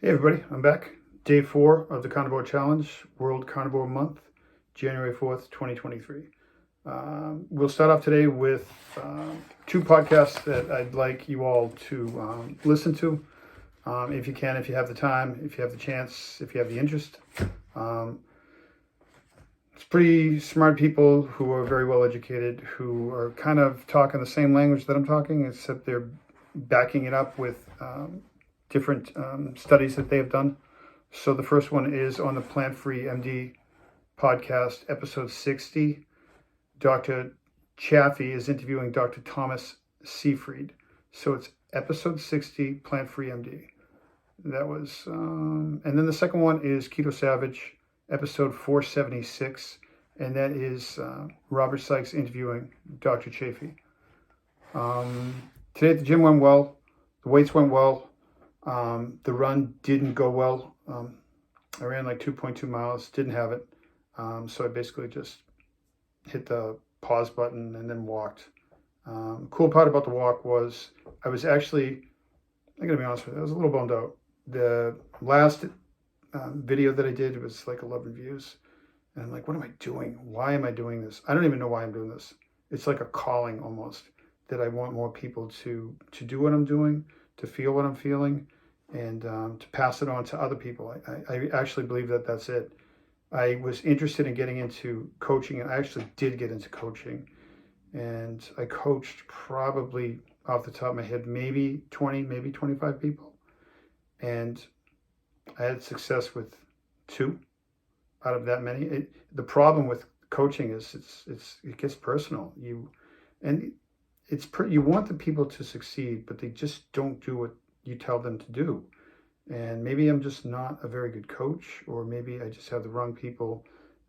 Hey everybody, I'm back. Day 4 of the Carnivore Challenge, World Carnivore Month, January 4th, 2023. We'll start off today with two podcasts that I'd like you all to listen to. If you can, if you have the time, if you have the chance, if you have the interest. It's pretty smart people who are very well educated, who are kind of talking the same language that I'm talking, except they're backing it up with different studies that they have done. So the first one is on the Plant Free MD podcast, episode 60. Dr. Chaffee is interviewing Dr. Thomas Seyfried. So it's episode 60, Plant Free MD. That was, and then the second one is Keto Savage, episode 476, and that is Robert Sykes interviewing Dr. Chaffee. Today at the gym went well. The weights went well. The run didn't go well. I ran like 2.2 miles, didn't have it. So I basically just hit the pause button and then walked. Cool part about the walk was I was actually, I gotta be honest with you, I was a little bummed out. The last video that I did was like 11 views. And I'm like, what am I doing? Why am I doing this? I don't even know why I'm doing this. It's like a calling almost, that I want more people to do what I'm doing, to feel what I'm feeling, and to pass it on to other people. I actually believe that that's it. I was interested in getting into coaching, and I actually did get into coaching. And I coached probably off the top of my head, maybe 20, maybe 25 people. And I had success with 2 out of that many. The problem with coaching is it gets personal. You want the people to succeed, but they just don't do what you tell them to do. And maybe I'm just not a very good coach, or maybe I just have the wrong people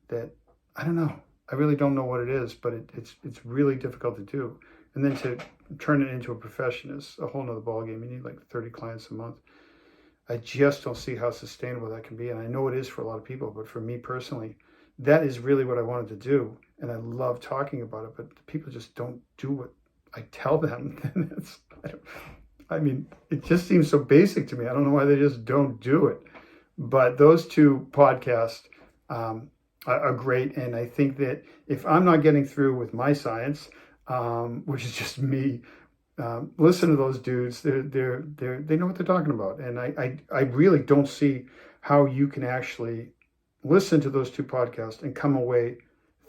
that, I don't know. I really don't know what it is, but it's really difficult to do. And then to turn it into a profession is a whole nother ballgame. You need like 30 clients a month. I just don't see how sustainable that can be. And I know it is for a lot of people, but for me personally, that is really what I wanted to do. And I love talking about it, but people just don't do what I tell them. It just seems so basic to me. I don't know why they just don't do it. But those 2 podcasts are great. And I think that if I'm not getting through with my science, which is just me, listen to those dudes. They know what they're talking about. And I really don't see how you can actually listen to those 2 podcasts and come away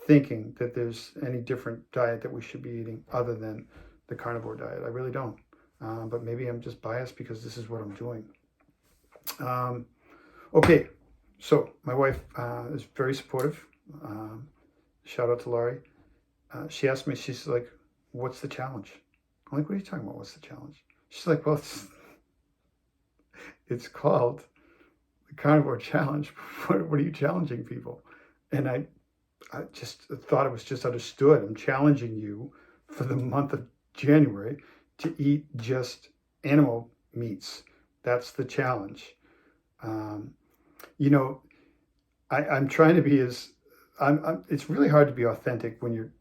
thinking that there's any different diet that we should be eating other than the carnivore diet. I really don't. But maybe I'm just biased because this is what I'm doing. Okay, so my wife is very supportive. Shout out to Laurie. She asked me, she's like, what's the challenge? I'm like, what are you talking about? What's the challenge? She's like, well, it's called the Carnivore Challenge. What are you challenging people? And I just thought it was just understood. I'm challenging you for the month of January to eat just animal meats. That's the challenge. I'm trying to be it's really hard to be authentic when you're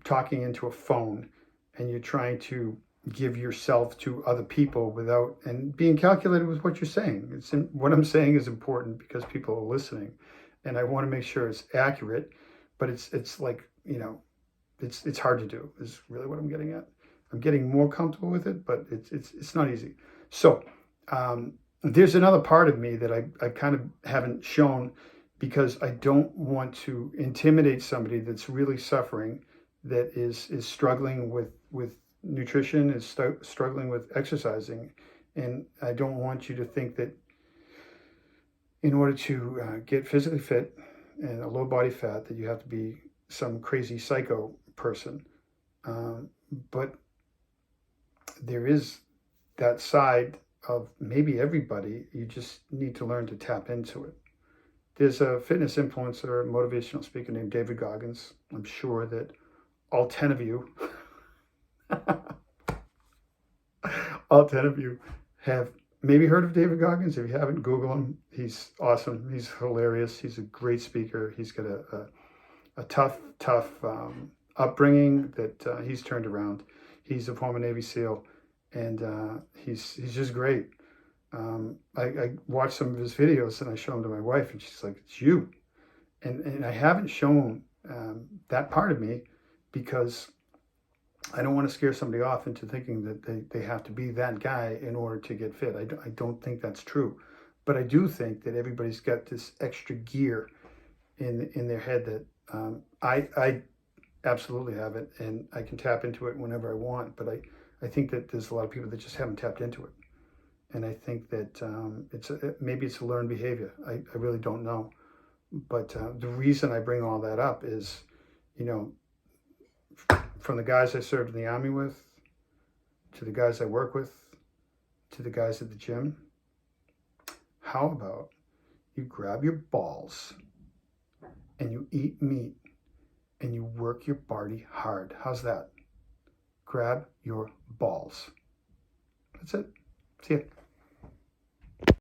talking into a phone and you're trying to give yourself to other people without, and being calculated with what you're saying. What I'm saying is important because people are listening, and I want to make sure it's accurate, but it's like, it's hard to do is really what I'm getting at. I'm getting more comfortable with it, but it's not easy. So there's another part of me that I kind of haven't shown, because I don't want to intimidate somebody that's really suffering, that is struggling with nutrition, is struggling with exercising. And I don't want you to think that in order to get physically fit and a low body fat, that you have to be some crazy psycho person. But there is that side of maybe everybody. You just need to learn to tap into it. There's a fitness influencer, motivational speaker named David Goggins. I'm sure that all 10 of you, all 10 of you have maybe heard of David Goggins. If you haven't, Google him. He's awesome. He's hilarious. He's a great speaker. He's got a tough upbringing that he's turned around. He's a former Navy SEAL, and he's just great. I watched some of his videos and I show them to my wife, and she's like, "It's you." And I haven't shown that part of me because I don't want to scare somebody off into thinking that they have to be that guy in order to get fit. I don't think that's true. But I do think that everybody's got this extra gear in their head that I absolutely have it, and I can tap into it whenever I want. But I think that there's a lot of people that just haven't tapped into it. And I think that maybe it's a learned behavior. I really don't know. But the reason I bring all that up is, you know, from the guys I served in the Army with, to the guys I work with, to the guys at the gym, how about you grab your balls and you eat meat and you work your body hard? How's that? Grab your balls. That's it. See ya.